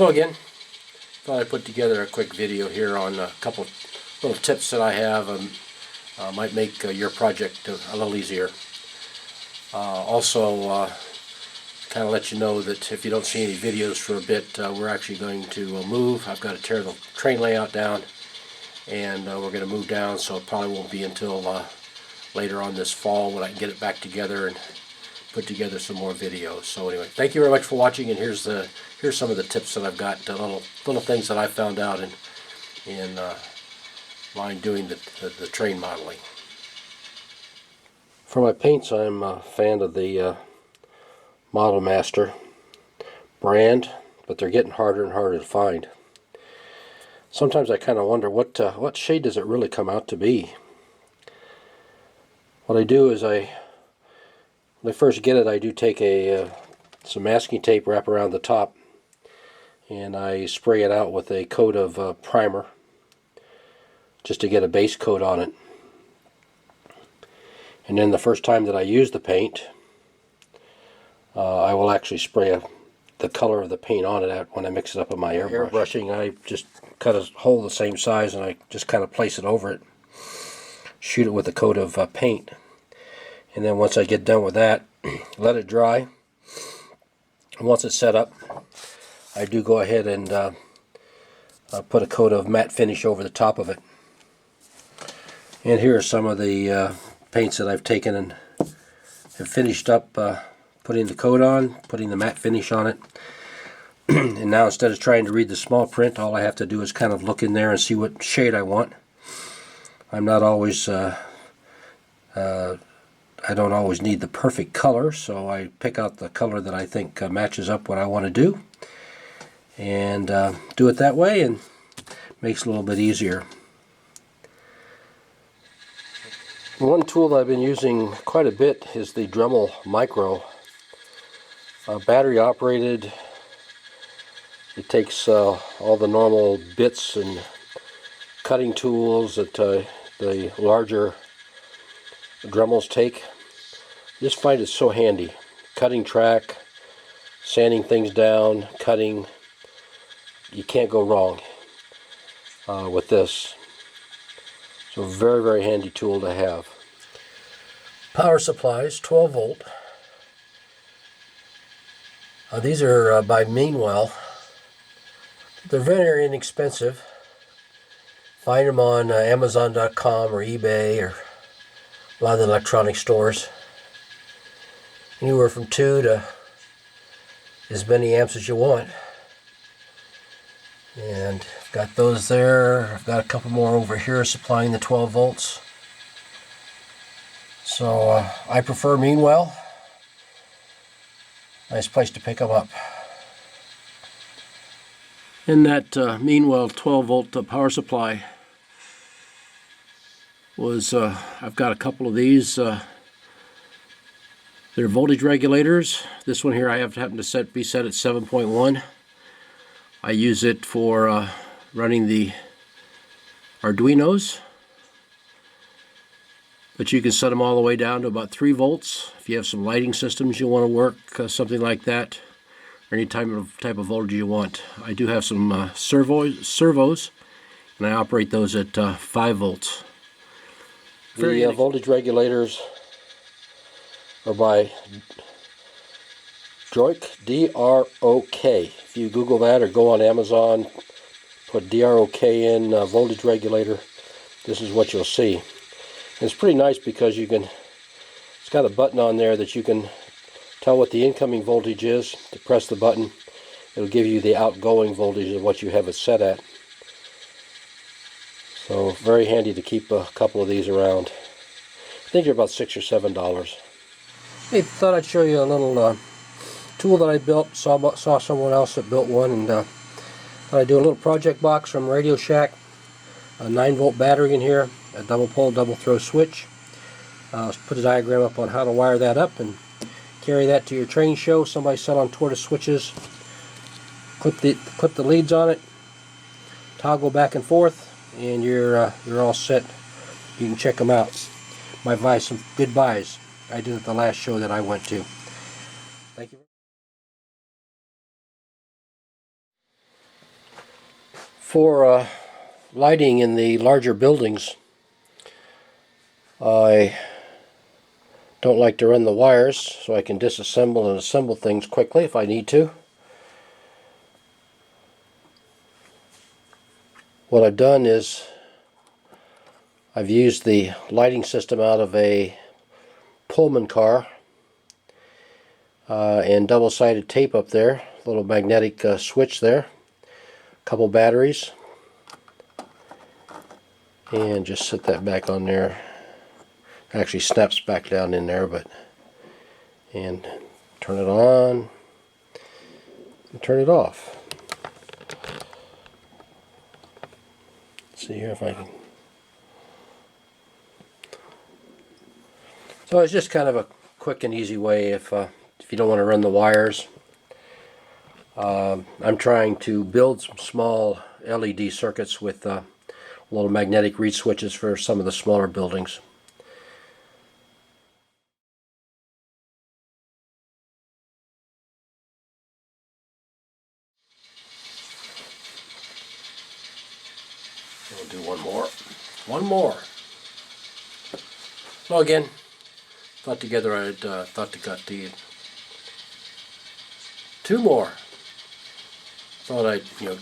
Hello again. Thought I'd put together a quick video here on a couple little tips that I have might make your project a little easier. Also, kind of let you know that if you don't see any videos for a bit, we're actually going to move. I've got to tear the train layout down, and we're going to move down, so it probably won't be until later on this fall when I can get it back together and put together some more videos. So anyway, thank you very much for watching, and here's some of the tips that I've got, little things that I found out in line doing the train modeling. For my paints, I'm a fan of the Model Master brand, but they're getting harder and harder to find. Sometimes I kind of wonder what shade does it really come out to be. What I do is when I first get it, I do take some masking tape, wrap around the top, and I spray it out with a coat of primer just to get a base coat on it. And then the first time that I use the paint, I will actually spray the color of the paint on it when I mix it up in my airbrush. Airbrushing, I just cut a hole the same size and I just kind of place it over it, shoot it with a coat of paint. And then once I get done with that, let it dry. And once it's set up, I do go ahead and put a coat of matte finish over the top of it. And here are some of the paints that I've taken and have finished up putting the coat on, putting the matte finish on it. And now instead of trying to read the small print, all I have to do is kind of look in there and see what shade I want. I'm not always I don't always need the perfect color, so I pick out the color that I think matches up what I want to do, and do it that way, and makes it a little bit easier. One tool that I've been using quite a bit is the Dremel Micro. Battery operated. It takes all the normal bits and cutting tools that the larger Dremels take. I just find it so handy. Cutting track, sanding things down, cutting. You can't go wrong with this. So very, very handy tool to have. Power supplies, 12 volt. These are by Meanwell. They're very inexpensive. Find them on Amazon.com or eBay or a lot of the electronic stores. Anywhere from 2 to as many amps as you want. And I've got those there. I've got a couple more over here supplying the 12 volts. So I prefer Meanwell. Nice place to pick them up. In that Meanwell 12 volt power supply was, I've got a couple of these. They're voltage regulators. This one here I happen to be set at 7.1. I use it for running the Arduinos. But you can set them all the way down to about 3 volts. If you have some lighting systems you want to work, something like that, or any type of voltage you want. I do have some servos, and I operate those at 5 volts. The voltage regulators are by Drok, D-R-O-K. If you Google that or go on Amazon, put D-R-O-K in voltage regulator, this is what you'll see. And it's pretty nice because it's got a button on there that you can tell what the incoming voltage is. To press the button, it'll give you the outgoing voltage of what you have it set at. So very handy to keep a couple of these around. I think they're about $6 or $7. Hey, thought I'd show you a little tool that I built. Saw someone else that built one, and thought I'd do a little project box from Radio Shack. A 9 volt battery in here, a double pole, double throw switch. Put a diagram up on how to wire that up and carry that to your train show. Somebody set on tortoise switches. Clip the leads on it. Toggle back and forth, and you're all set. You can check them out. Might buy some good buys. I did at the last show that I went to. Thank you. For lighting in the larger buildings, I don't like to run the wires, so I can disassemble and assemble things quickly if I need to. What I've done is I've used the lighting system out of a Pullman car and double-sided tape up there, little magnetic switch there, a couple batteries, and just set that back on there. Actually snaps back down in there, and turn it on and turn it off. Let's see here if I can. So it's just kind of a quick and easy way if you don't want to run the wires. I'm trying to build some small LED circuits with little magnetic reed switches for some of the smaller buildings. We'll do one more. One more. Well, again, thought together I'd thought to cut the two more. Thought I'd go.